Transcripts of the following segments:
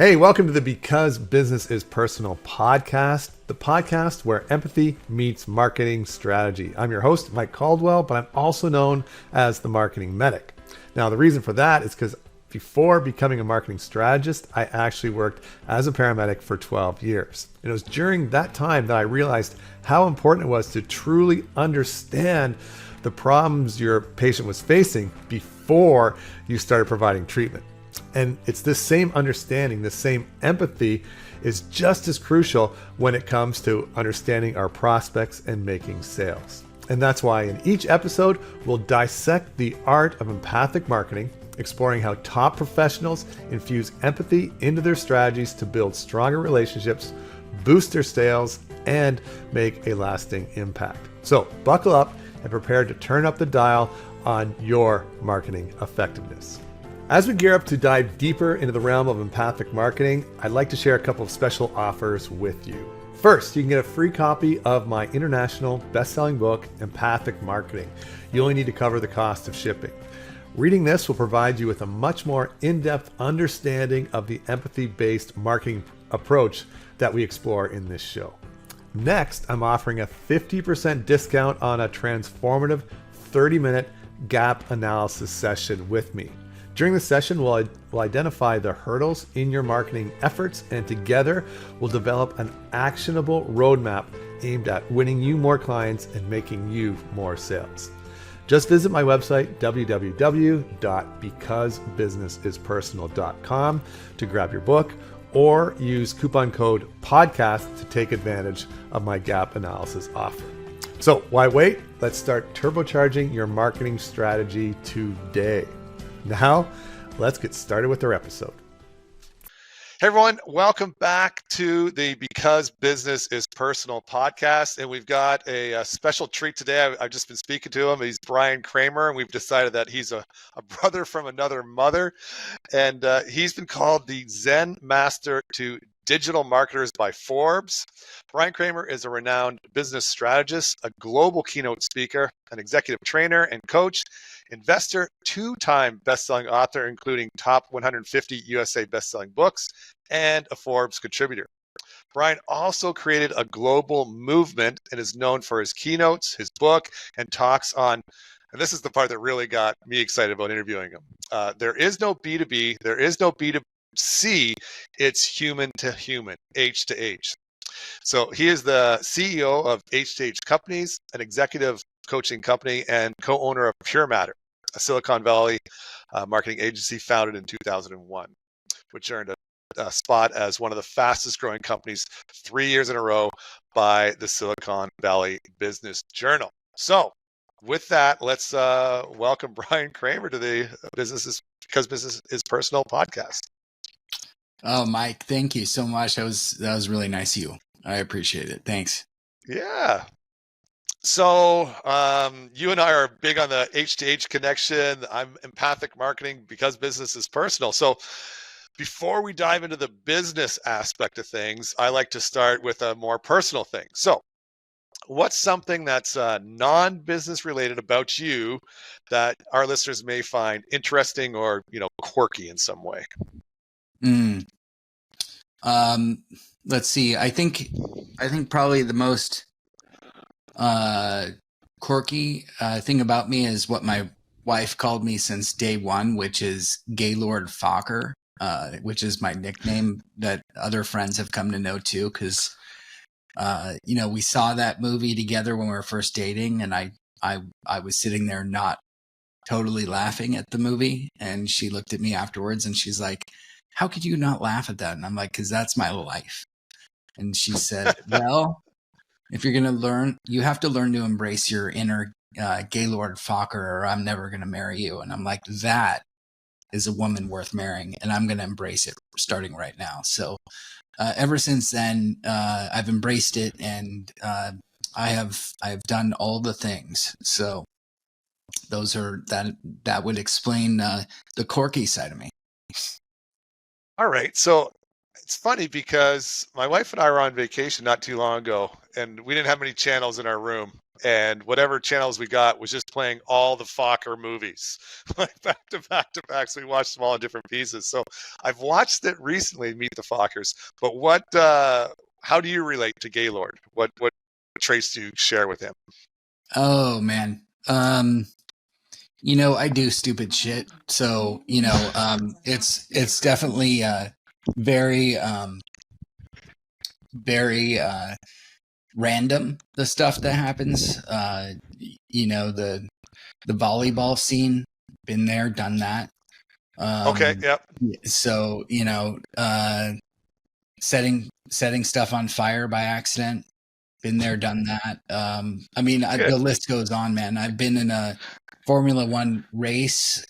Hey, welcome to the Because Business is Personal podcast, the podcast where empathy meets marketing strategy. I'm your host, Mike Caldwell, but I'm also known as the Marketing Medic. Now, the reason for that is because before becoming a marketing strategist, I actually worked as a paramedic for 12 years. And it was during that time that I realized how important it was to truly understand the problems your patient was facing before you started providing treatment. And it's this same understanding, this same empathy is just as crucial when it comes to understanding our prospects and making sales. And that's why in each episode, we'll dissect the art of empathic marketing, exploring how top professionals infuse empathy into their strategies to build stronger relationships, boost their sales, and make a lasting impact. So buckle up and prepare to turn up the dial on your marketing effectiveness. As we gear up to dive deeper into the realm of empathic marketing, I'd like to share a couple of special offers with you. First, you can get a free copy of my international best-selling book, Empathic Marketing. You only need to cover the cost of shipping. Reading this will provide you with a much more in-depth understanding of the empathy-based marketing approach that we explore in this show. Next, I'm offering a 50% discount on a transformative 30-minute gap analysis session with me. During the session, we'll identify the hurdles in your marketing efforts, and together we'll develop an actionable roadmap aimed at winning you more clients and making you more sales. Just visit my website, www.becausebusinessispersonal.com to grab your book, or use coupon code PODCAST to take advantage of my gap analysis offer. So why wait? Let's start turbocharging your marketing strategy today. Now, let's get started with our episode. Hey everyone, welcome back to the Because Business is Personal podcast. And we've got a special treat today. I've just been speaking to him. He's Bryan Kramer, and we've decided that he's a brother from another mother. And he's been called the Zen Master to Digital Marketers by Forbes. Bryan Kramer is a renowned business strategist, a global keynote speaker, an executive trainer and coach, investor, two-time best-selling author, including top 150 USA best-selling books, and a Forbes contributor. Bryan also created a global movement and is known for his keynotes, his book, and talks on, and this is the part that really got me excited about interviewing him. There is no B2B, there is no B2C, it's human to human, H to H. So he is the CEO of H to H Companies, an executive coaching company, and co-owner of Pure Matter, a Silicon Valley marketing agency founded in 2001, which earned a spot as one of the fastest growing companies 3 years in a row by the Silicon Valley Business Journal. So with that, let's welcome Bryan Kramer to the Because Business is Personal podcast. Oh, Mike, thank you so much. That was really nice of you. I appreciate it. Thanks. Yeah. So you and I are big on the H to H connection. I'm empathic marketing because business is personal. So before we dive into the business aspect of things, I like to start with a more personal thing. So what's something that's non-business related about you that our listeners may find interesting or, quirky in some way? Let's see. I think probably the most quirky thing about me is what my wife called me since day one, which is Gaylord Fokker, which is my nickname that other friends have come to know too. Because we saw that movie together when we were first dating, and I was sitting there not totally laughing at the movie, and she looked at me afterwards and she's like, "How could you not laugh at that?" And I'm like, "Because that's my life." And she said, "Well, if you're going to learn, you have to learn to embrace your inner Gaylord Fokker, or I'm never going to marry you." And I'm like, that is a woman worth marrying, and I'm going to embrace it starting right now. So ever since then, I've embraced it, and I've done all the things. So those are that would explain the quirky side of me. All right. So it's funny because my wife and I were on vacation not too long ago, and we didn't have many channels in our room. and whatever channels we got was just playing all the Fokker movies, like back to back to back. So we watched them all in different pieces. So I've watched it recently, Meet the Fockers. But how do you relate to Gaylord? What traits do you share with him? Oh man. I do stupid shit. So, it's definitely very very random, the stuff that happens. The volleyball scene, been there, done that. Okay, yep. So, setting stuff on fire by accident, been there, done that. The list goes on, man. I've been in a Formula One race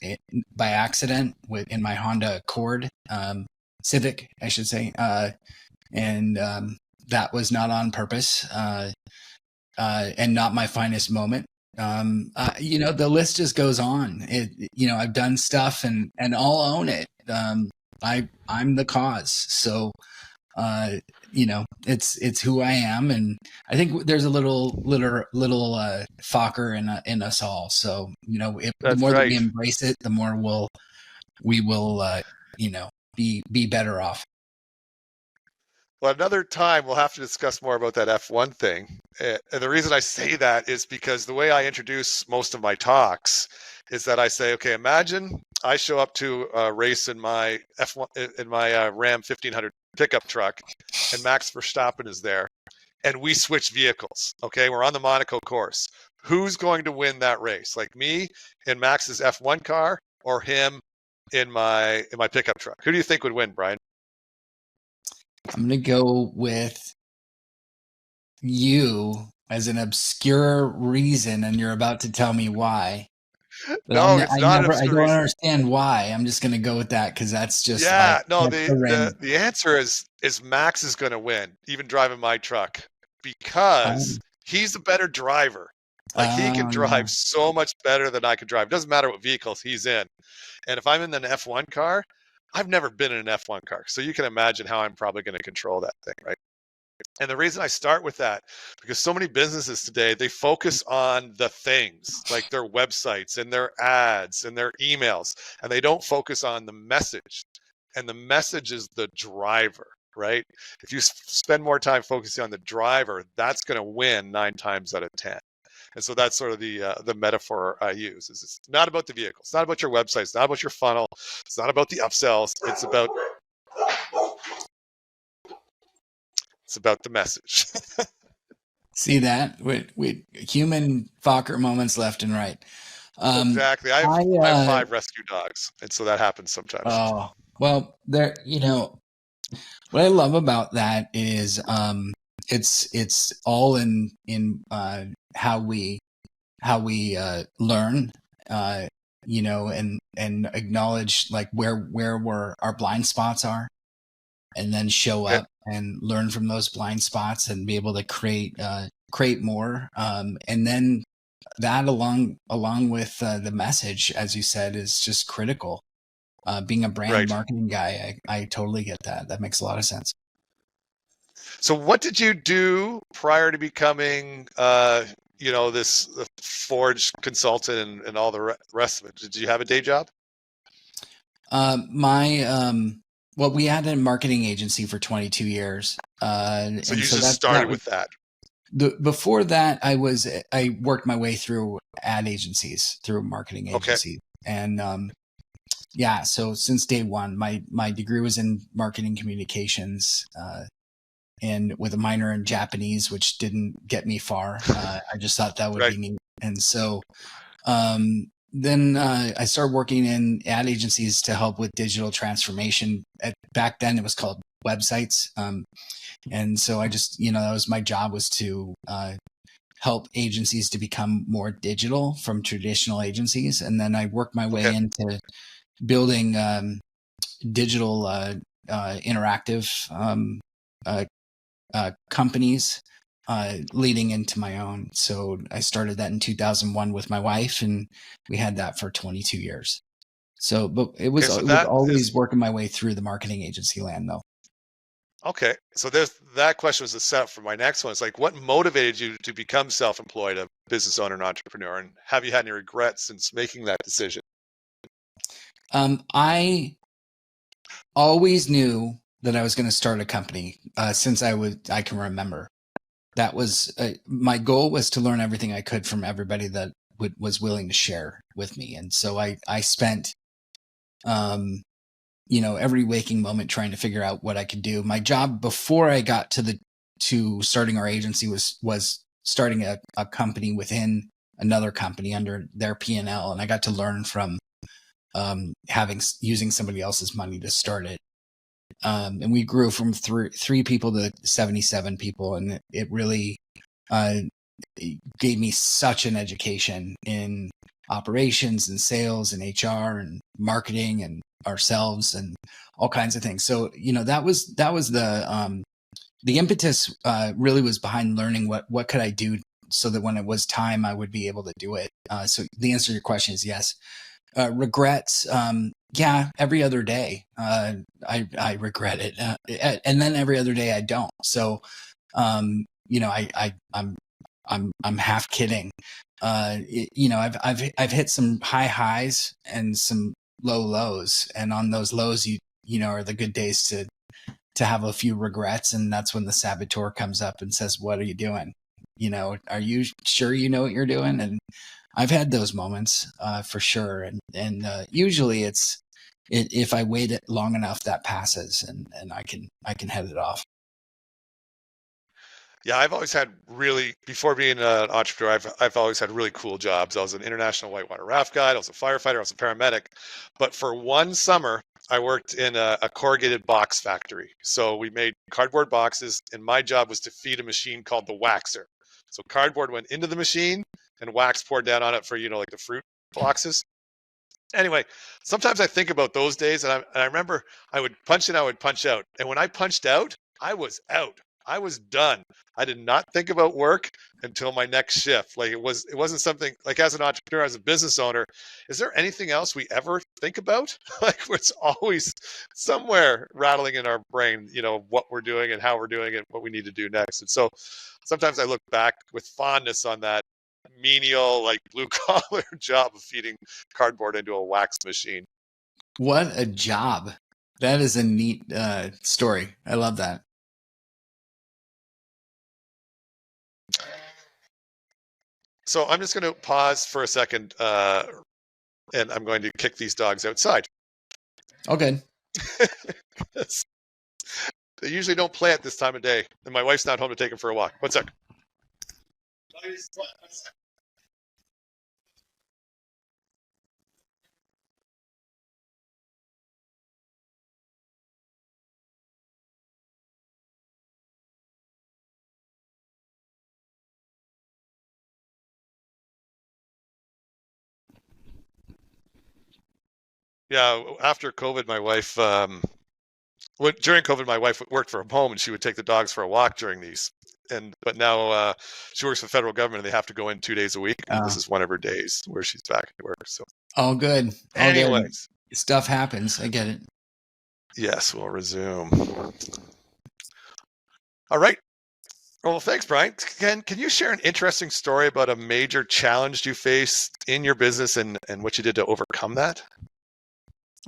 by accident in my Honda Accord, Civic, I should say, and that was not on purpose, and not my finest moment. The list just goes on. I've done stuff, and I'll own it. I'm the cause. So, it's who I am, and I think there's a little Fokker in us all. So, the more that we embrace it, the more we will be better off. Well, another time we'll have to discuss more about that F1 thing. And the reason I say that is because the way I introduce most of my talks is that I say, okay, imagine I show up to a race in my Ram 1500 pickup truck, and Max Verstappen is there, and we switch vehicles. Okay, we're on the Monaco course. Who's going to win that race? Like me in Max's F1 car, or him in my pickup truck? Who do you think would win, Brian? I'm going to go with you as an obscure reason, and you're about to tell me why. But no, it's not an I don't understand why. I'm just going to go with that because that's just the answer is Max is going to win, even driving my truck, because he's a better driver. Like he can drive so much better than I can drive. It doesn't matter what vehicles he's in. And if I'm in an F1 car, I've never been in an F1 car, so you can imagine how I'm probably going to control that thing, right? And the reason I start with that, because so many businesses today, they focus on the things, like their websites and their ads and their emails, and they don't focus on the message. And the message is the driver, right? If you spend more time focusing on the driver, that's going to win 9 times out of 10. And so that's sort of the metaphor I use. It's not about the vehicle. It's not about your website. It's not about your funnel. It's not about the upsells. It's about the message. See that? With human Fokker moments left and right. Exactly. I have 5 rescue dogs, and so that happens sometimes. Oh, well, there. What I love about that is it's all in how we learn, and acknowledge like where our blind spots are, and then show up and learn from those blind spots and be able to create more. And then that along with the message, as you said, is just critical. Being a brand marketing guy, I totally get that. That makes a lot of sense. So what did you do prior to becoming, this Forge consultant and all the rest of it? Did you have a day job? We had a marketing agency for 22 years. So you just started with that. Before that, I worked my way through ad agencies, through marketing agencies. Okay. And so since day one, my degree was in marketing communications, and with a minor in Japanese, which didn't get me far. I just thought that would be neat. And so then I started working in ad agencies to help with digital transformation. Back then it was called websites. And so I just, that was my job, was to help agencies to become more digital from traditional agencies. And then I worked my way into building digital interactive companies, leading into my own. So I started that in 2001 with my wife, and we had that for 22 years. So, but it was always working my way through the marketing agency land, though. Okay, so that question was the setup for my next one. It's like, what motivated you to become self-employed, a business owner, and entrepreneur, and have you had any regrets since making that decision? I always knew that I was going to start a company since I can remember. That was my goal, was to learn everything I could from everybody that was willing to share with me, and so I spent every waking moment trying to figure out what I could do. My job before I got to starting our agency was starting a company within another company under their P&L, and I got to learn from using somebody else's money to start it. And we grew from three people to 77 people, and it really it gave me such an education in operations and sales and HR and marketing and ourselves and all kinds of things. So, that was the impetus really was behind learning what could I do so that when it was time, I would be able to do it. So the answer to your question is yes. Regrets. Yeah, every other day, I regret it. And then every other day I don't. So, I'm half kidding. I've hit some high highs and some low lows, and on those lows, are the good days to have a few regrets, and that's when the saboteur comes up and says, "What are you doing? Are you sure you know what you're doing?" And I've had those moments for sure, and usually if I wait it long enough, that passes, and I can head it off. Yeah, I've always had before being an entrepreneur, I've always had really cool jobs. I was an international whitewater raft guide. I was a firefighter. I was a paramedic. But for one summer, I worked in a corrugated box factory. So we made cardboard boxes, and my job was to feed a machine called the waxer. So cardboard went into the machine, and wax poured down on it for like the fruit boxes. Anyway, sometimes I think about those days, and I remember I would punch in, I would punch out, and when I punched out, I was out. I was done. I did not think about work until my next shift. Like it wasn't something like, as an entrepreneur, as a business owner, is there anything else we ever think about? Like it's always somewhere rattling in our brain, what we're doing and how we're doing it, what we need to do next. And so sometimes I look back with fondness on that menial, like blue collar job of feeding cardboard into a wax machine. What a job. That is a neat story. I love that. So I'm just going to pause for a second, and I'm going to kick these dogs outside. Okay. They usually don't play at this time of day, and my wife's not home to take them for a walk. One sec. Yeah, after COVID, my wife, during COVID, my wife worked from home, and she would take the dogs for a walk during these. But now she works for the federal government, and they have to go in 2 days a week. And this is one of her days where she's back at work. So all good. Anyways, stuff happens. I get it. Yes, we'll resume. All right. Well, thanks, Bryan. Can you share an interesting story about a major challenge you faced in your business and what you did to overcome that?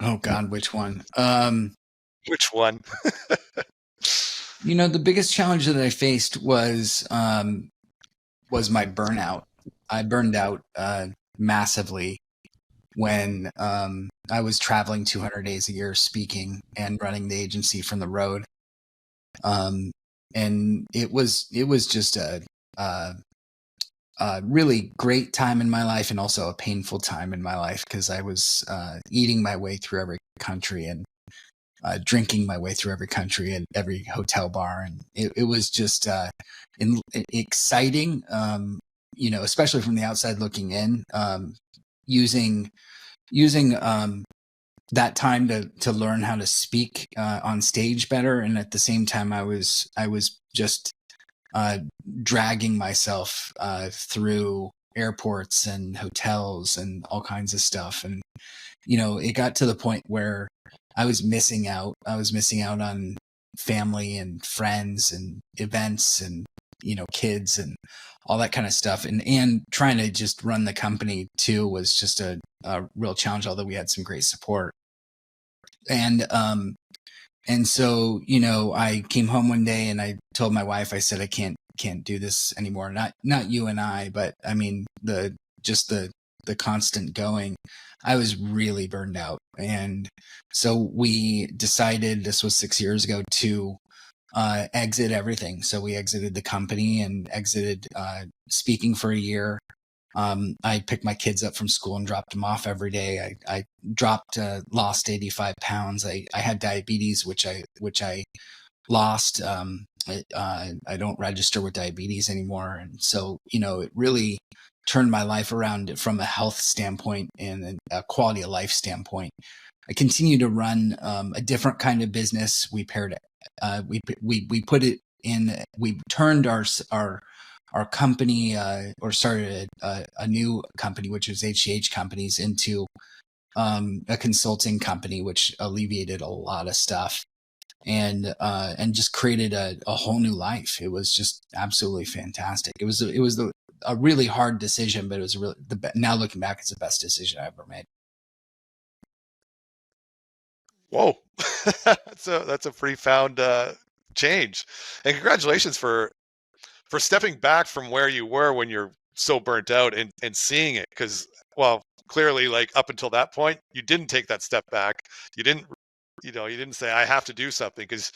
Oh God, which one? Which one? The biggest challenge that I faced was my burnout. I burned out massively when I was traveling 200 days a year speaking and running the agency from the road. And it was just a really great time in my life, and also a painful time in my life, because I was eating my way through every country and drinking my way through every country and every hotel bar. And it was just exciting, especially from the outside looking in, using that time to learn how to speak on stage better. And at the same time, I was just dragging myself through airports and hotels and all kinds of stuff. And, it got to the point where I was missing out. I was missing out on family and friends and events and, kids and all that kind of stuff. And trying to just run the company too was just a real challenge, although we had some great support. And so, I came home one day and I told my wife, I said, I can't do this anymore. Not you and I, but I mean, the constant going, I was really burned out. And so we decided, this was 6 years ago, to exit everything. So we exited the company and exited speaking for a year. I picked my kids up from school and dropped them off every day. I lost 85 pounds. I had diabetes, which I lost. I don't register with diabetes anymore. And so, it really turned my life around from a health standpoint and a quality of life standpoint. I continue to run a different kind of business. We paired it. We put it in. We turned our company or started a new company, which was HCH Companies, into a consulting company, which alleviated a lot of stuff and just created a whole new life. It was just absolutely fantastic. It was a really hard decision, but it was really now looking back, it's the best decision I ever made. Whoa, that's a profound change, and congratulations for stepping back from where you were when you're so burnt out and seeing it. Because, well, clearly, like, up until that point, you didn't take that step back. You didn't, you didn't say, I have to do something. Because,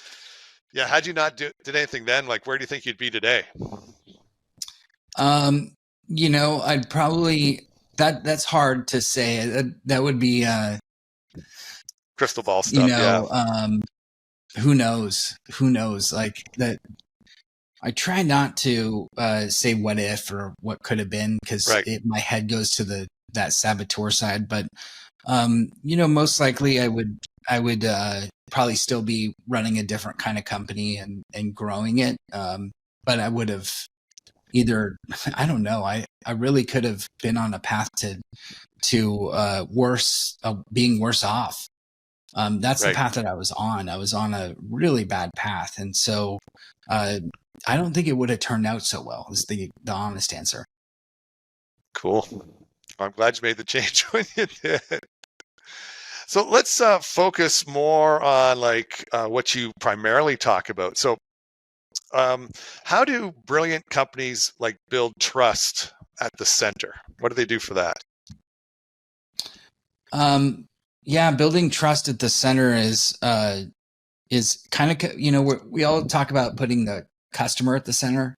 yeah, had you not did anything then, like, where do you think you'd be today? I'd probably, that's hard to say. That would be, crystal ball stuff. Who knows? Like that. I try not to say what if or what could have been, because my head goes to that saboteur side. But most likely I would probably still be running a different kind of company and growing it. But I would have either, I don't know. I really could have been on a path to being worse off. That's the path that I was on. I was on a really bad path, and so I don't think it would have turned out so well, is the honest answer. Cool. I'm glad you made the change when you did. So let's focus more on what you primarily talk about. So how do brilliant companies build trust at the center? What do they do for that? Building trust at the center is kind of, we all talk about putting the customer at the center,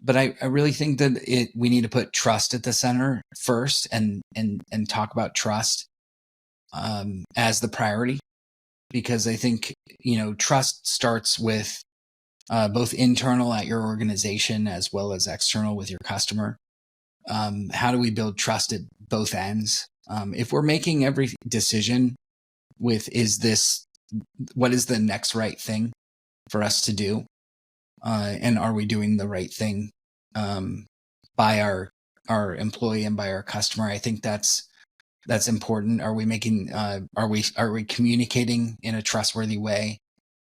but I really think that we need to put trust at the center first and talk about trust as the priority, because I think, trust starts with both internal at your organization as well as external with your customer. How do we build trust at both ends? If we're making every decision with, what is the next right thing for us to do? And are we doing the right thing by our employee and by our customer? I think that's important. Are we making are we communicating in a trustworthy way?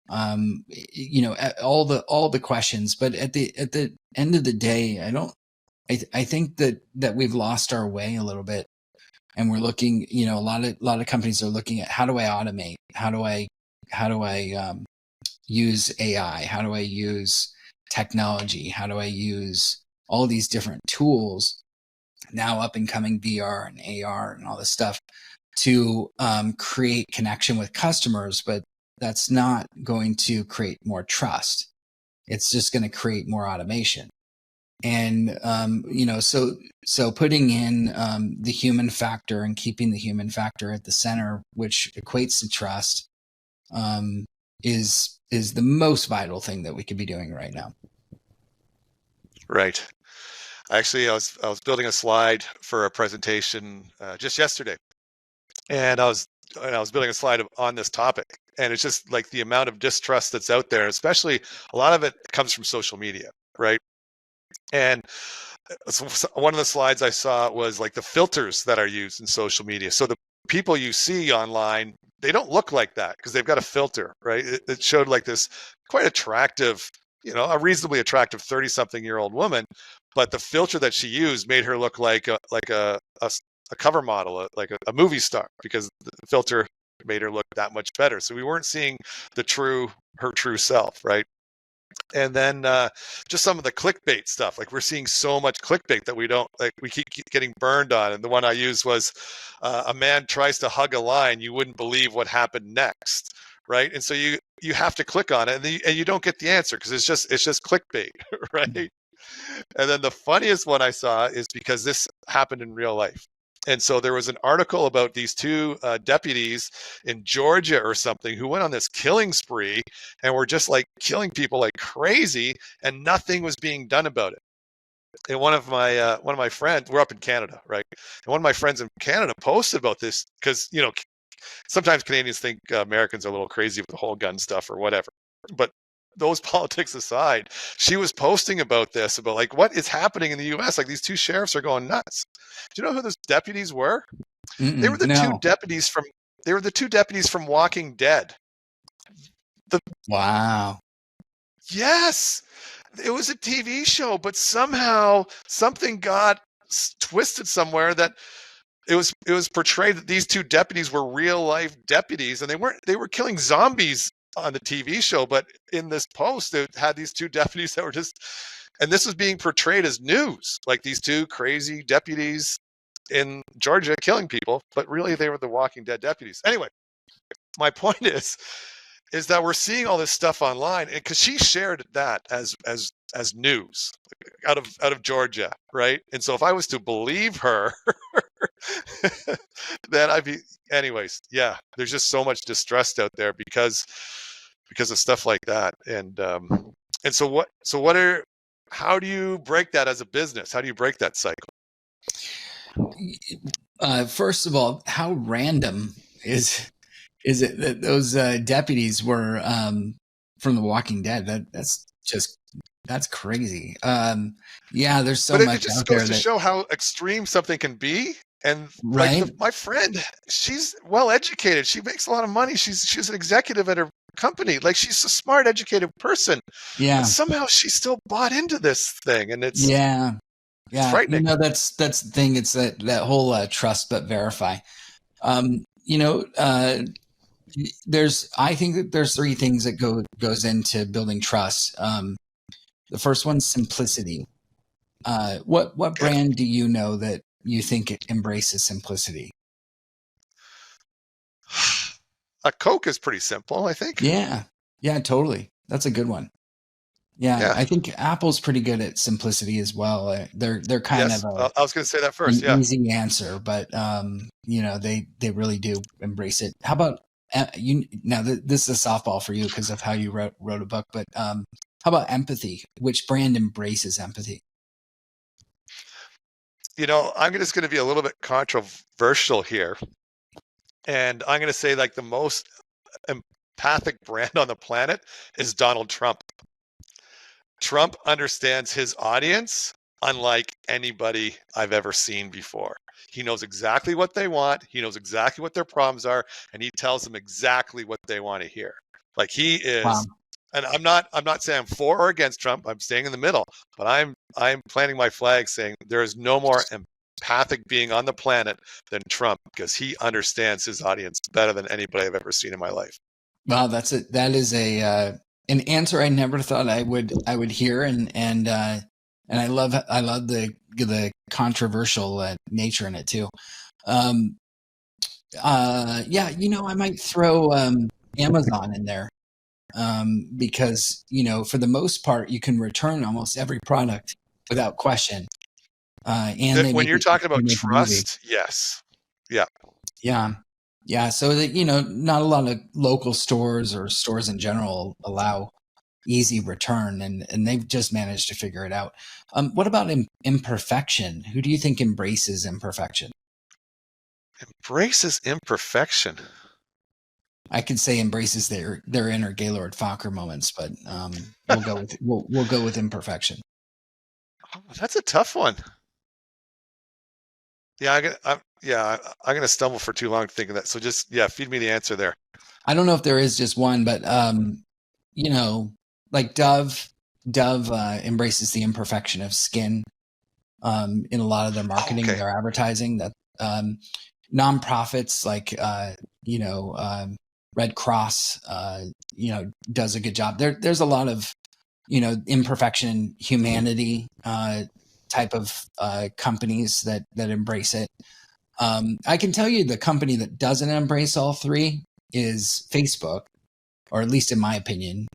All the questions. But at the end of the day, I think that we've lost our way a little bit, and we're looking. A lot of companies are looking at, how do I automate? How do I use AI? How do I use technology? How do I use all these different tools, now up and coming VR and AR and all this stuff, to create connection with customers? But that's not going to create more trust. It's just going to create more automation. And, so putting in the human factor and keeping the human factor at the center, which equates to trust, is the most vital thing that we could be doing right now. Right. Actually, I was building a slide for a presentation just yesterday, and I was building a slide on this topic, and it's just like the amount of distrust that's out there, especially a lot of it comes from social media, right? And one of the slides I saw was the filters that are used in social media. So people you see online, they don't look like that because they've got a filter, right? It showed like this quite attractive, a reasonably attractive 30-something-year-old woman, but the filter that she used made her look like a cover model, like a movie star, because the filter made her look that much better. So we weren't seeing her true self, right? And then just some of the clickbait stuff. Like, we're seeing so much clickbait that we keep getting burned on. And the one I used was a man tries to hug a lion. You wouldn't believe what happened next, right? And so you have to click on it, and you don't get the answer because it's just clickbait, right? And then the funniest one I saw is because this happened in real life. And so there was an article about these two deputies in Georgia or something who went on this killing spree and were just like killing people like crazy, and nothing was being done about it. And one of my friends, we're up in Canada, right? And one of my friends in Canada posted about this because, sometimes Canadians think Americans are a little crazy with the whole gun stuff or whatever. But those politics aside, she was posting about this, about like what is happening in the U.S. Like, these two sheriffs are going nuts. Do you know who those deputies were? They were the two deputies from Walking Dead. Wow. Yes, it was a TV show, but somehow something got twisted somewhere that it was portrayed that these two deputies were real life deputies, and they were killing zombies on the TV show, but in this post it had these two deputies that were and this was being portrayed as news, like these two crazy deputies in Georgia killing people, but really they were the Walking Dead deputies. Anyway, my point is that we're seeing all this stuff online, and because she shared that as news out of Georgia, right? And so if I was to believe her, then I'd be. Anyways, yeah, there's just so much distrust out there because of stuff like that. And so how do you break that as a business? How do you break that cycle? First of all, how random is it that those deputies were from The Walking Dead? That's crazy. Yeah, there's so much it just out goes there to show how extreme something can be. And right? like my friend, she's well educated. She makes a lot of money. She's an executive at her company. Like, she's a smart, educated person. Yeah. But somehow she still bought into this thing, and it's it's frightening. That's the thing. It's that whole trust but verify. I think that there's three things that goes into building trust. The first one's simplicity. What brand do you know that you think it embraces simplicity? A Coke is pretty simple, I think. Yeah, totally. That's a good one. Yeah, I think Apple's pretty good at simplicity as well. They're kind of I was going to say that first. an easy answer, but they really do embrace it. How about now? This is a softball for you because of how you wrote a book. But how about empathy? Which brand embraces empathy? I'm just going to be a little bit controversial here, and I'm going to say like the most empathic brand on the planet is Donald Trump. Trump understands his audience unlike anybody I've ever seen before. He knows exactly what they want. He knows exactly what their problems are, and he tells them exactly what they want to hear. Like, he is. Wow. And I'm not saying I'm for or against Trump. I'm staying in the middle, but I'm planting my flag saying there is no more empathic being on the planet than Trump, because he understands his audience better than anybody I've ever seen in my life. Wow, that is an answer I never thought I would hear, and I love the controversial nature in it too. I might throw Amazon in there. Because for the most part you can return almost every product without question. And when you're talking about trust, yes, yeah. So that not a lot of local stores or stores in general allow easy return, and they've just managed to figure it out. What about imperfection? Who do you think embraces imperfection? Embraces imperfection. I could say embraces their inner Gaylord Fokker moments, but we'll go with imperfection. Oh, that's a tough one. Yeah, Yeah, I'm going to stumble for too long thinking that. So just, yeah, feed me the answer there. I don't know if there is just one, but you know, like Dove embraces the imperfection of skin in a lot of their marketing, their advertising. That nonprofits like Red Cross, does a good job. There's a lot of imperfection, humanity type of companies that embrace it. I can tell you the company that doesn't embrace all three is Facebook, or at least in my opinion.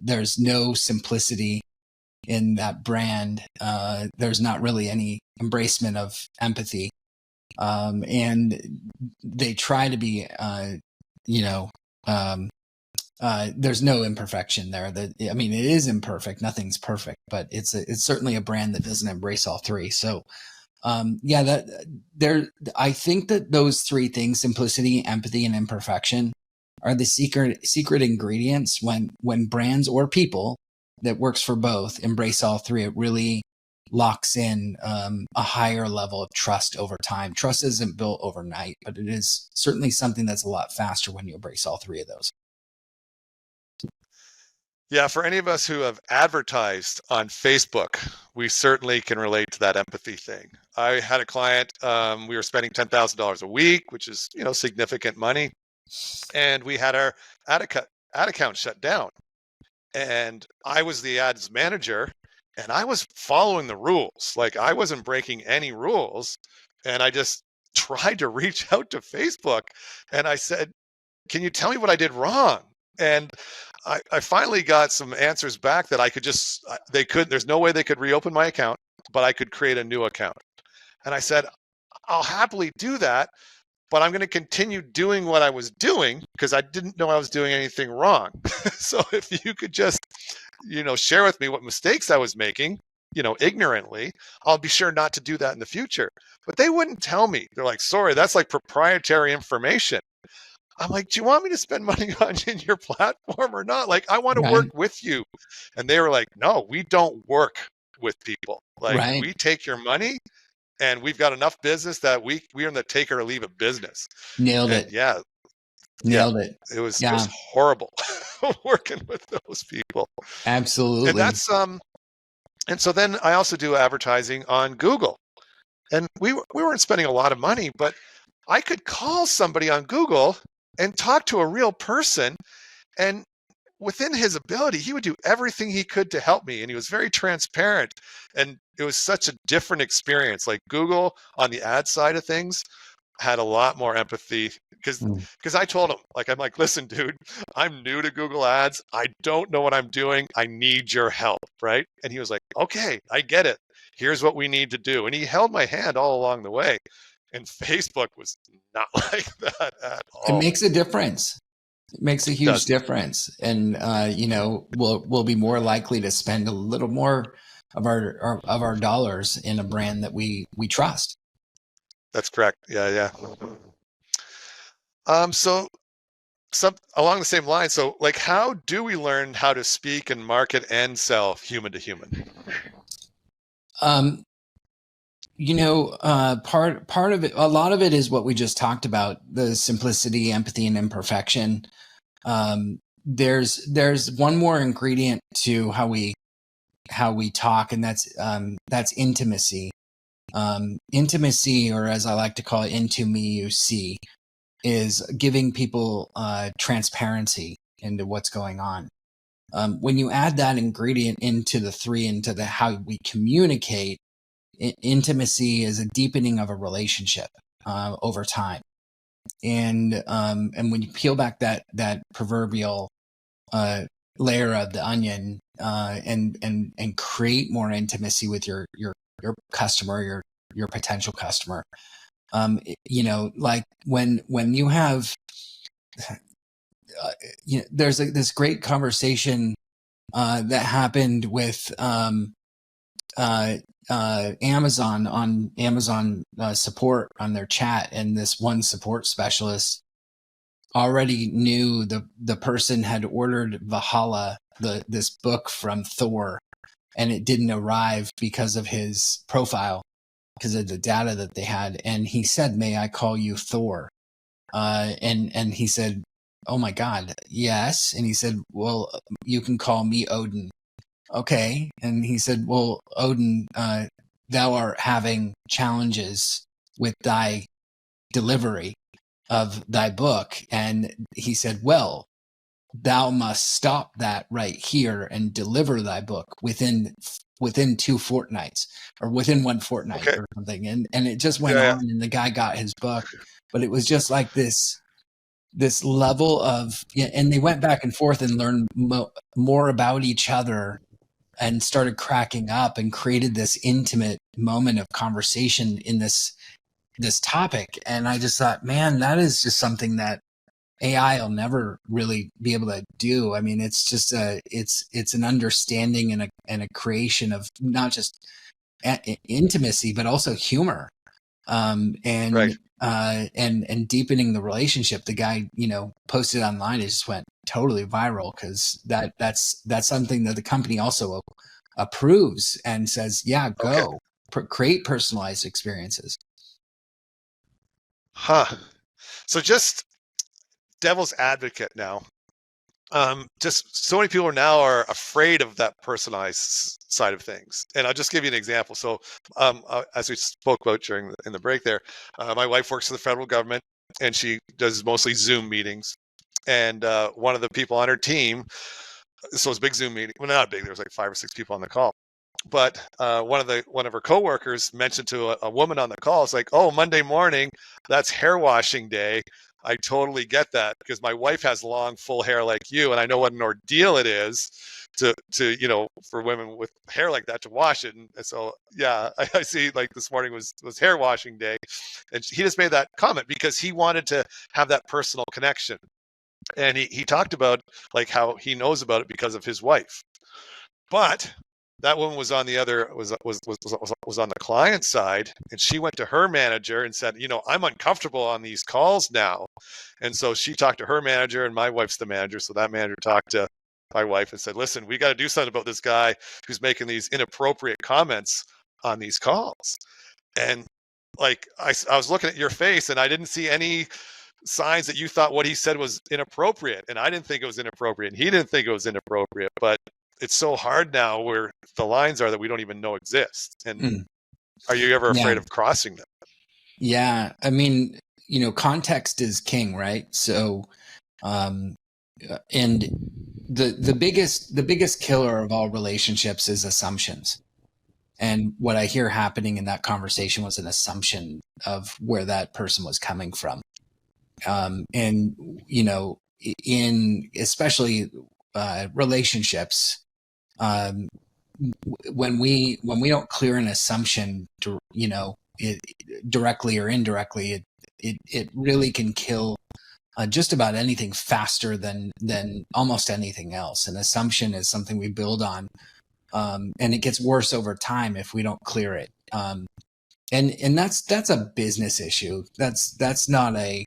There's no simplicity in that brand. There's not really any embracement of empathy. And they try to be, there's no imperfection there. It is imperfect. Nothing's perfect, but it's certainly a brand that doesn't embrace all three. So, I think that those three things, simplicity, empathy, and imperfection, are the secret ingredients when brands or people that works for both embrace all three. It really locks in a higher level of trust over time. Trust isn't built overnight, but it is certainly something that's a lot faster when you embrace all three of those. Yeah, for any of us who have advertised on Facebook, we certainly can relate to that empathy thing. I had a client, we were spending $10,000 a week, which is, significant money. And we had our ad account shut down. And I was the ads manager, and I was following the rules. Like, I wasn't breaking any rules. And I just tried to reach out to Facebook, and I said, can you tell me what I did wrong? And I finally got some answers back that I could there's no way they could reopen my account, but I could create a new account. And I said, I'll happily do that, but I'm going to continue doing what I was doing because I didn't know I was doing anything wrong. So if you could just, share with me what mistakes I was making, ignorantly, I'll be sure not to do that in the future. But they wouldn't tell me. They're like, sorry, that's like proprietary information. I'm like, do you want me to spend money on your platform or not? Like, I want to work with you. And they were like, no, we don't work with people. Like, we take your money, and we've got enough business that we're in the take or leave of business. Nailed it. Yeah. Nailed it. It was horrible working with those people. Absolutely. And that's and so then I also do advertising on Google. And we weren't spending a lot of money, but I could call somebody on Google and talk to a real person, and within his ability, he would do everything he could to help me. And he was very transparent, and it was such a different experience. Like, Google on the ad side of things had a lot more empathy because I told him, I'm like, listen, dude, I'm new to Google Ads. I don't know what I'm doing. I need your help. Right. And he was like, okay, I get it. Here's what we need to do. And he held my hand all along the way. And Facebook was not like that at all. It makes a difference. It makes a huge difference. And, we'll be more likely to spend a little more of our dollars in a brand that we trust. That's correct. Yeah. So along the same line. So, like, how do we learn how to speak and market and sell human to human? Part of it, a lot of it is what we just talked about: the simplicity, empathy, and imperfection. There's one more ingredient to how we talk, and that's intimacy. Intimacy, or as I like to call it, into me you see, is giving people transparency into what's going on. When you add that ingredient into how we communicate, intimacy is a deepening of a relationship over time. And when you peel back that proverbial layer of the onion and create more intimacy with your customer, your potential customer, like when you have, there's this great conversation that happened with Amazon on Amazon support on their chat, and this one support specialist already knew the person had ordered Valhalla, this book from Thor, and it didn't arrive because of his profile. because of the data that they had. And he said, "May I call you Thor?" And he said, "Oh my God, yes." And he said, "Well, you can call me Odin." Okay. And he said, "Well, Odin, thou art having challenges with thy delivery of thy book." And he said, "Well, thou must stop that right here and deliver thy book within 2 fortnights, or within 1 fortnight Okay. or something." And it just went Yeah. on, and the guy got his book, but it was just like this level of, and they went back and forth and learned more about each other, and started cracking up, and created this intimate moment of conversation in this topic. And I just thought, man, that is just something that AI will never really be able to do. I mean, it's just it's an understanding and a creation of not just intimacy, but also humor, Right. and deepening the relationship. The guy, posted online, it just went totally viral, because that's something that the company also approves and says, yeah, Okay. go create personalized experiences. Huh. So just devil's advocate now. Just so many people now are afraid of that personalized side of things, and I'll just give you an example. So, as we spoke about in the break there, my wife works for the federal government, and she does mostly Zoom meetings. And one of the people on her team, so it's a big Zoom meeting. Well, not big. There was like 5 or 6 people on the call. But one of her coworkers mentioned to a woman on the call, it's like, "Oh, Monday morning, that's hair washing day." I totally get that, because my wife has long, full hair like you, and I know what an ordeal it is to for women with hair like that to wash it. And so, yeah, I see. Like this morning was hair washing day, and he just made that comment because he wanted to have that personal connection, and he talked about like how he knows about it because of his wife. But that woman was on the other was on the client side, and she went to her manager and said, "I'm uncomfortable on these calls now." And so she talked to her manager, and my wife's the manager, so that manager talked to my wife and said, "Listen, we got to do something about this guy who's making these inappropriate comments on these calls." And like I was looking at your face, and I didn't see any signs that you thought what he said was inappropriate, and I didn't think it was inappropriate, and he didn't think it was inappropriate. But it's so hard now where the lines are that we don't even know exist. And are you ever afraid of crossing them? Yeah, I mean, context is king, right? So, and the biggest killer of all relationships is assumptions. And what I hear happening in that conversation was an assumption of where that person was coming from. And in especially relationships, when we don't clear an assumption, it, directly or indirectly, it really can kill just about anything faster than almost anything else. An assumption is something we build on, and it gets worse over time if we don't clear it. And that's a business issue. That's not a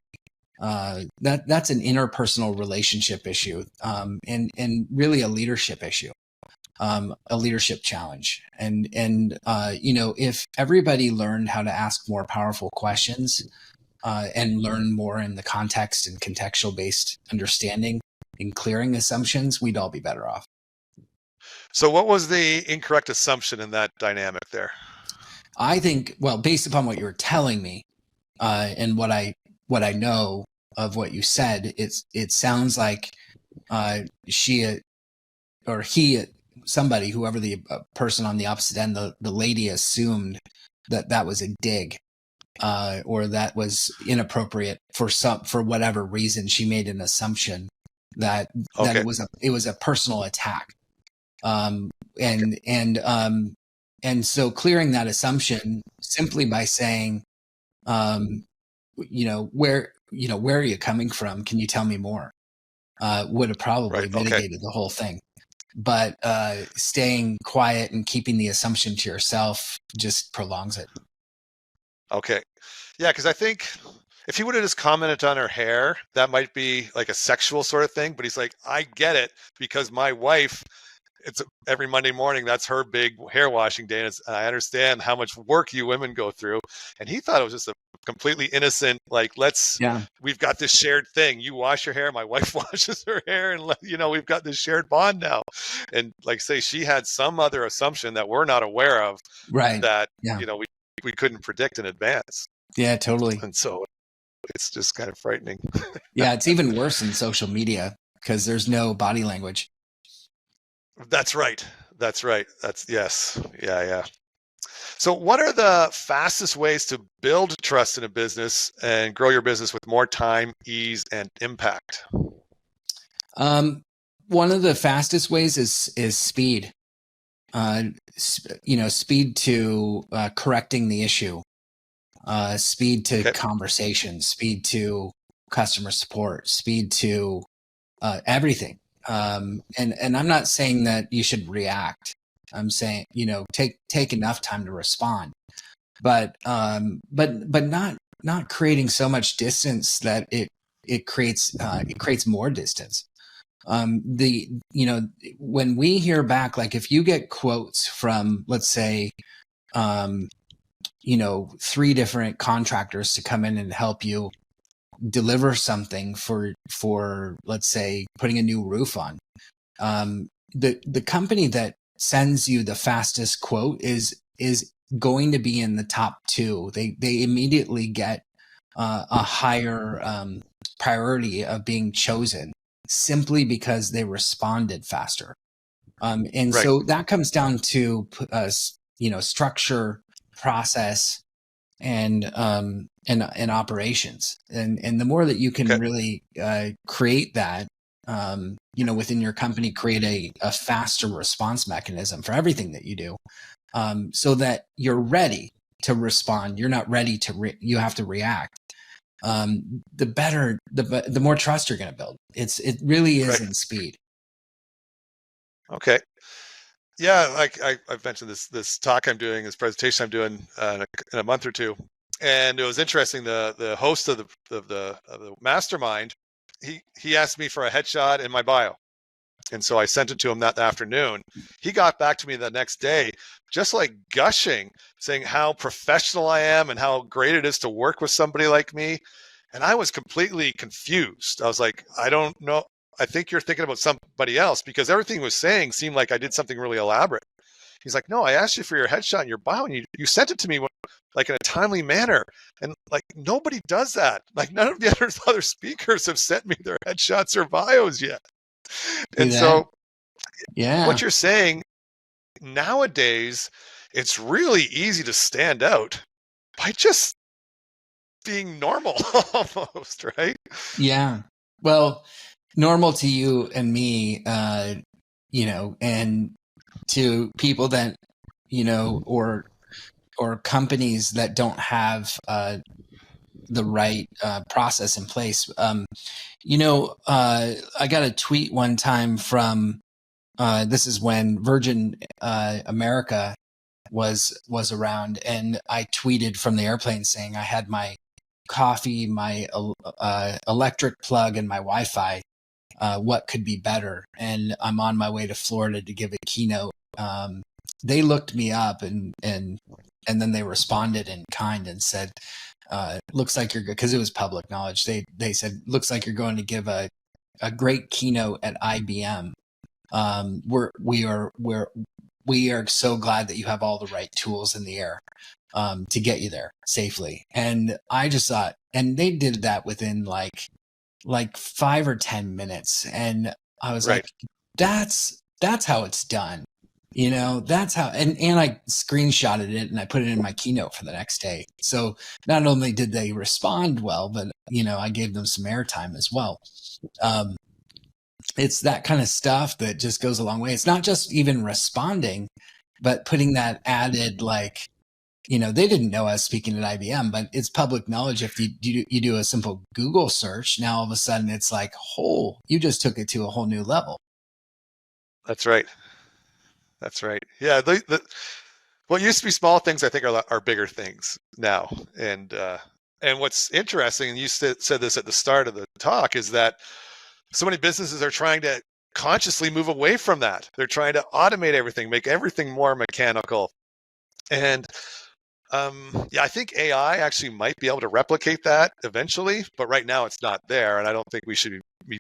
that's an interpersonal relationship issue, and really a leadership issue, a leadership challenge. And if everybody learned how to ask more powerful questions, and learn more in the context and contextual based understanding and clearing assumptions, we'd all be better off. So what was the incorrect assumption in that dynamic there? I think, well, based upon what you were telling me, and what I know of what you said, it sounds like she or he, somebody, whoever the person on the opposite end, the lady, assumed that was a dig, or that was inappropriate for whatever reason. She made an assumption that Okay. it was a personal attack, and so clearing that assumption simply by saying, where are you coming from? Can you tell me more? Would have probably Right. Okay. mitigated the whole thing. But staying quiet and keeping the assumption to yourself just prolongs it. Okay. Yeah, because I think if he would have just commented on her hair, that might be like a sexual sort of thing. But he's like, "I get it because my wife it's every Monday morning. That's her big hair washing day. And I understand how much work you women go through. And he thought it was just a completely innocent, like, we've got this shared thing. You wash your hair, my wife washes her hair, and we've got this shared bond now. And like say, she had some other assumption that we're not aware of, Right. that, Yeah. we couldn't predict in advance. Yeah, totally. And so it's just kind of frightening. Yeah, it's even worse in social media because there's no body language. That's right. That's yes. Yeah. So what are the fastest ways to build trust in a business and grow your business with more time, ease, and impact? One of the fastest ways is speed. Speed to correcting the issue, speed to conversation, speed to customer support, speed to everything. And I'm not saying that you should react. I'm saying, take enough time to respond, but not creating so much distance that it creates more distance. When we hear back, like if you get quotes from, let's say, 3 different contractors to come in and help you deliver something for let's say putting a new roof on, the company that sends you the fastest quote is going to be in the top 2. They immediately get a higher priority of being chosen simply because they responded faster. And Right. so that comes down to structure, process, and operations. And the more that you can really create that, within your company, create a faster response mechanism for everything that you do, so that you're ready to respond. You're not ready to you have to react. The better, the more trust you're going to build. It really is in speed. Okay. Yeah, like I've mentioned this talk I'm doing, this presentation I'm doing in a month or two, and it was interesting. The host of the mastermind, he asked me for a headshot in my bio, and so I sent it to him that afternoon. He got back to me the next day, just like gushing, saying how professional I am and how great it is to work with somebody like me. And I was completely confused. I was like, I don't know. I think you're thinking about somebody else, because everything he was saying seemed like I did something really elaborate. He's like, no, I asked you for your headshot and your bio, and you sent it to me like in a timely manner. And like, nobody does that. Like, none of the other speakers have sent me their headshots or bios yet. And so what you're saying, nowadays, it's really easy to stand out by just being normal almost, right? Yeah. Well, normal to you and me, and to people that, or companies that don't have the right process in place. I got a tweet one time from, this is when Virgin America was around, and I tweeted from the airplane saying I had my coffee, my electric plug, and my Wi-Fi. What could be better? And I'm on my way to Florida to give a keynote. They looked me up and then they responded in kind and said, looks like you're good, because it was public knowledge. They said, looks like you're going to give a great keynote at IBM. We are so glad that you have all the right tools in the air to get you there safely. And I just thought, and they did that within like 5 or 10 minutes. And I was like, that's how it's done. That's how, and I screenshotted it and I put it in my keynote for the next day. So not only did they respond well, but, I gave them some airtime as well. It's that kind of stuff that just goes a long way. It's not just even responding, but putting that added, like, they didn't know I was speaking at IBM, but it's public knowledge. If you do a simple Google search, now all of a sudden it's like, you just took it to a whole new level. That's right. Yeah. What used to be small things, I think, are bigger things now. And what's interesting, and you said this at the start of the talk, is that so many businesses are trying to consciously move away from that. They're trying to automate everything, make everything more mechanical. And I think AI actually might be able to replicate that eventually, but right now it's not there. And I don't think we should be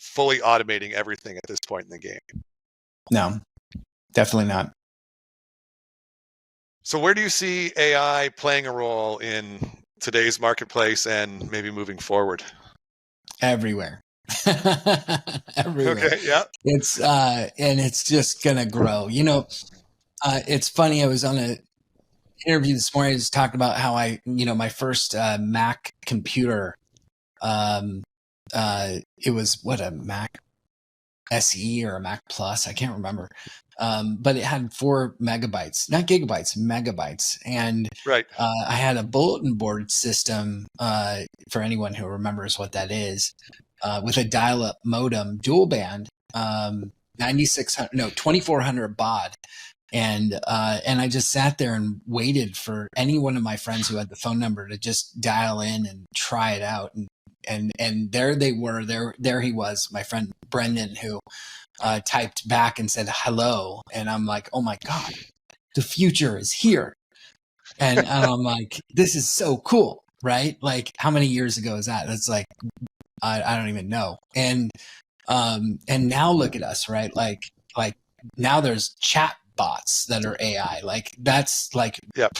fully automating everything at this point in the game. No, definitely not. So where do you see AI playing a role in today's marketplace and maybe moving forward? Everywhere. Everywhere. Okay, yeah. It's and it's just gonna grow. It's funny. I was on an interview this morning. I was talking about how my first Mac computer. It was a Mac SE or a Mac Plus. I can't remember. But it had 4 megabytes, not gigabytes, megabytes. And right. I had a bulletin board system, for anyone who remembers what that is, with a dial-up modem, dual band, 2400 baud. And I just sat there and waited for any one of my friends who had the phone number to just dial in and try it out. And there they were, there he was, my friend Brendan, who typed back and said hello, and I'm like, oh my god, the future is here. And I'm like, this is so cool, right? Like, how many years ago is that? That's like, I don't even know. And now look at us, right? Like now there's chat bots that are AI. Like, that's like, yep.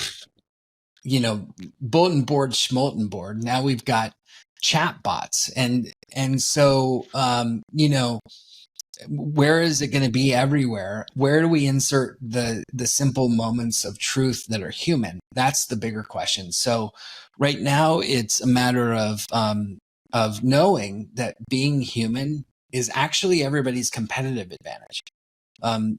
Bulletin board, schmolten board. Now we've got chat bots, and so where is it going to be? Everywhere. Where do we insert the simple moments of truth that are human? That's the bigger question. So right now it's a matter of knowing that being human is actually everybody's competitive advantage,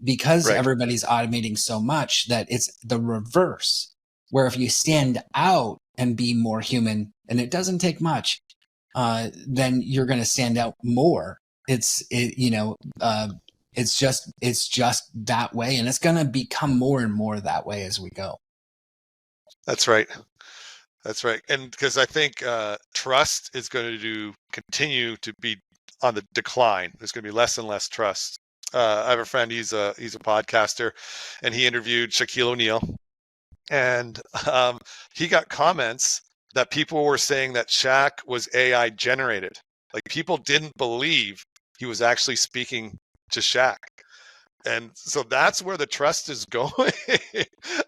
because right. everybody's automating so much that it's the reverse, where if you stand out and be more human, and it doesn't take much, then you're going to stand out more. It's just that way, and it's going to become more and more that way as we go. That's right. And because I think trust is going to continue to be on the decline. There's going to be less and less trust. I have a friend, he's a podcaster, and he interviewed Shaquille O'Neal, and he got comments that people were saying that Shaq was AI generated. Like, people didn't believe he was actually speaking to Shaq. And so that's where the trust is going.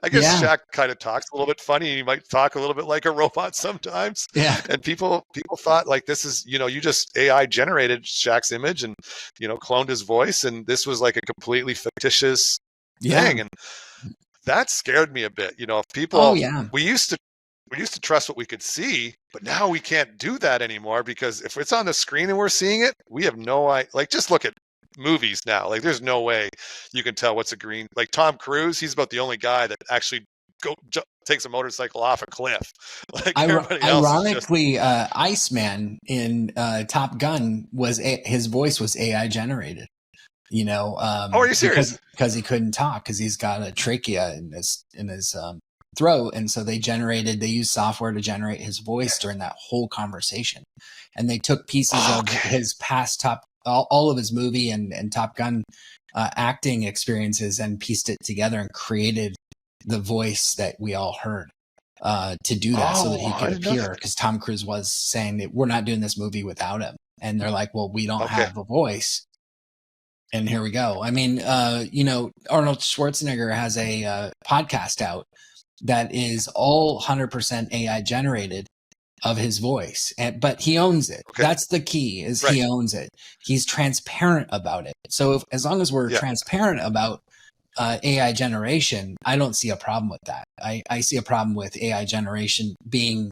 I guess Shaq kind of talks a little bit funny. He might talk a little bit like a robot sometimes. Yeah. And people thought, like, this is, you just AI generated Shaq's image and, cloned his voice. And this was like a completely fictitious thing. And that scared me a bit. People, we used to trust what we could see, but now we can't do that anymore, because if it's on the screen and we're seeing it, we have no idea. Like, just look at movies now. Like, there's no way you can tell what's a green. Like, Tom Cruise, he's about the only guy that actually takes a motorcycle off a cliff. Like, ironically, Iceman in Top Gun his voice was AI generated. Are you serious? Because he couldn't talk, because he's got a trachea in his throat, and so they used software to generate his voice during that whole conversation, and they took pieces of his past all of his movie and Top Gun acting experiences and pieced it together and created the voice that we all heard to do that, so that he could appear, because Tom Cruise was saying that we're not doing this movie without him, and they're like, well, we don't have a voice. And here we go. I mean, Arnold Schwarzenegger has a podcast out that is all 100% AI generated of his voice, but he owns it. Okay. That's the key, is he owns it. He's transparent about it. So as long as we're transparent about AI generation, I don't see a problem with that. I see a problem with AI generation being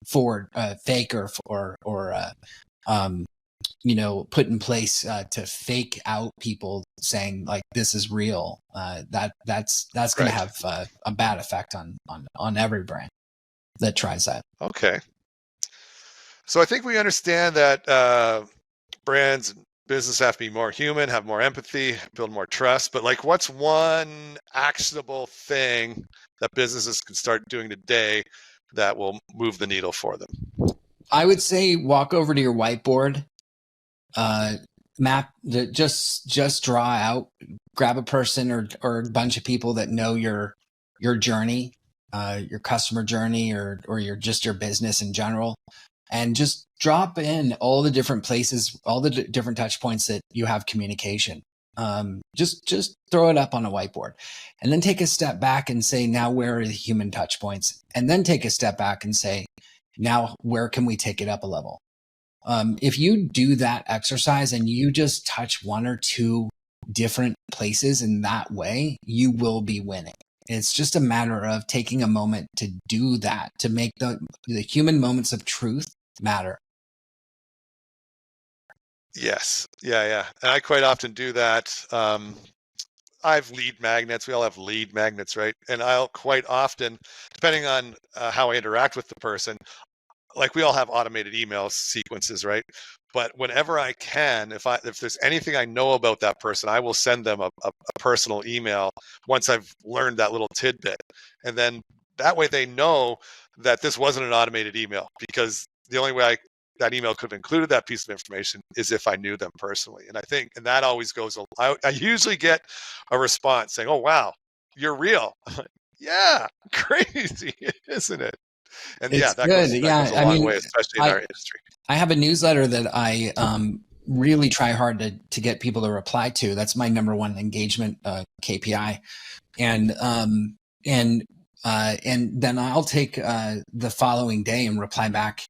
fake or put in place to fake out people saying, like, this is real. That's going to have a bad effect on every brand that tries that. Okay. So I think we understand that brands and business have to be more human, have more empathy, build more trust. But, like, what's one actionable thing that businesses can start doing today that will move the needle for them? I would say walk over to your whiteboard, just draw out, grab a person or a bunch of people that know your journey, your customer journey, or your business in general, and just drop in all the different places, all the different touch points that you have communication. Just throw it up on a whiteboard, and then take a step back and say, now where are the human touch points? And then take a step back and say, now where can we take it up a level? If you do that exercise and you just touch one or two different places in that way, you will be winning. It's just a matter of taking a moment to do that, to make the human moments of truth matter. Yes. Yeah. And I quite often do that. I have lead magnets. We all have lead magnets, right? And I'll quite often, depending on how I interact with the person, like we all have automated email sequences, right? But whenever I can, if there's anything I know about that person, I will send them a personal email once I've learned that little tidbit. And then that way they know that this wasn't an automated email, because the only way that email could have included that piece of information is if I knew them personally. And I think, and that always goes, I usually get a response saying, "Oh, wow, you're real." Yeah, crazy, isn't it? And it's that good. goes a long way, especially in our industry. I have a newsletter that I really try hard to get people to reply to. That's my number one engagement KPI. And then I'll take the following day and reply back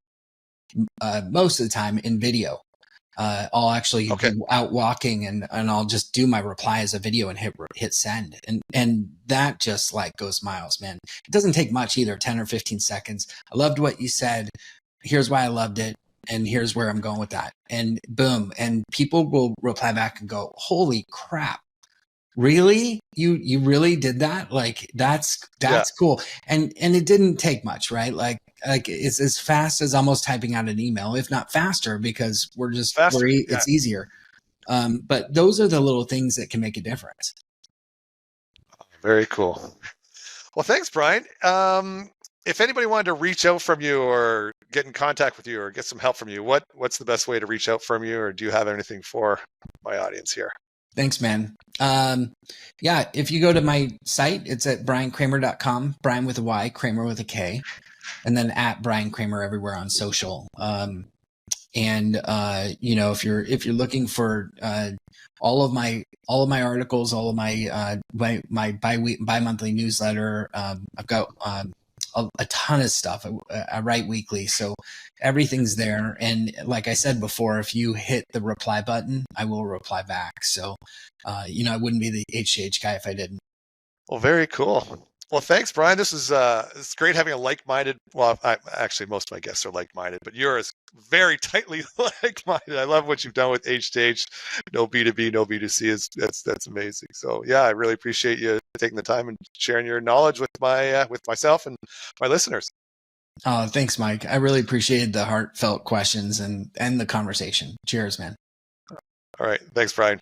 most of the time in video. I'll actually be out walking and I'll just do my reply as a video and hit send. And that just like goes miles, man. It doesn't take much either, 10 or 15 seconds. I loved what you said. Here's why I loved it. And here's where I'm going with that. And boom. And people will reply back and go, "Holy crap. Really? You really did that? Like that's cool." And it didn't take much, right? Like it's as fast as almost typing out an email, if not faster, because it's easier. But those are the little things that can make a difference. Very cool. Well, thanks, Bryan. If anybody wanted to reach out from you or get in contact with you or get some help from you, what's the best way to reach out from you? Or do you have anything for my audience here? Thanks, man. If you go to my site, it's at bryankramer.com, Bryan with a Y, Kramer with a K, and then at Bryan Kramer everywhere on social. If you're looking for all of my articles, all of my bi-monthly newsletter, I've got a ton of stuff. I write weekly, so everything's there. And like I said before, if you hit the reply button, I will reply back. So, I wouldn't be the HCH guy if I didn't. Well, very cool. Well, thanks, Bryan. This is it's great having a like-minded. Well, actually, most of my guests are like-minded, but yours very tightly like-minded. I love what you've done with H2H. No B2B, no B2C. That's amazing. So, yeah, I really appreciate you taking the time and sharing your knowledge with myself and my listeners. Oh, thanks, Mike. I really appreciated the heartfelt questions and the conversation. Cheers, man. All right, thanks, Bryan.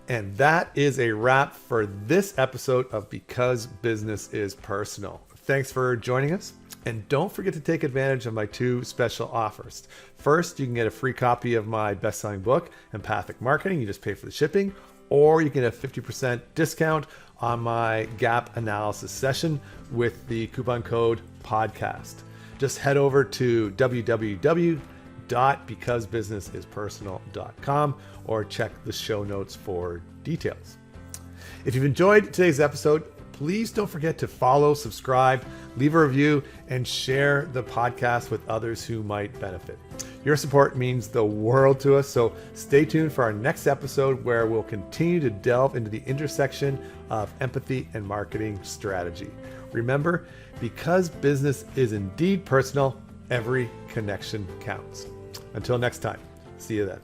And that is a wrap for this episode of Because Business is Personal. Thanks for joining us. And don't forget to take advantage of my two special offers. First, you can get a free copy of my best-selling book, Empathic Marketing. You just pay for the shipping. Or you can get a 50% discount on my gap analysis session with the coupon code podcast. Just head over to www.becausebusinessispersonal.com or check the show notes for details. If you've enjoyed today's episode, please don't forget to follow, subscribe, leave a review, and share the podcast with others who might benefit. Your support means the world to us, so stay tuned for our next episode where we'll continue to delve into the intersection of empathy and marketing strategy. Remember, because business is indeed personal, every connection counts. Until next time, see you then.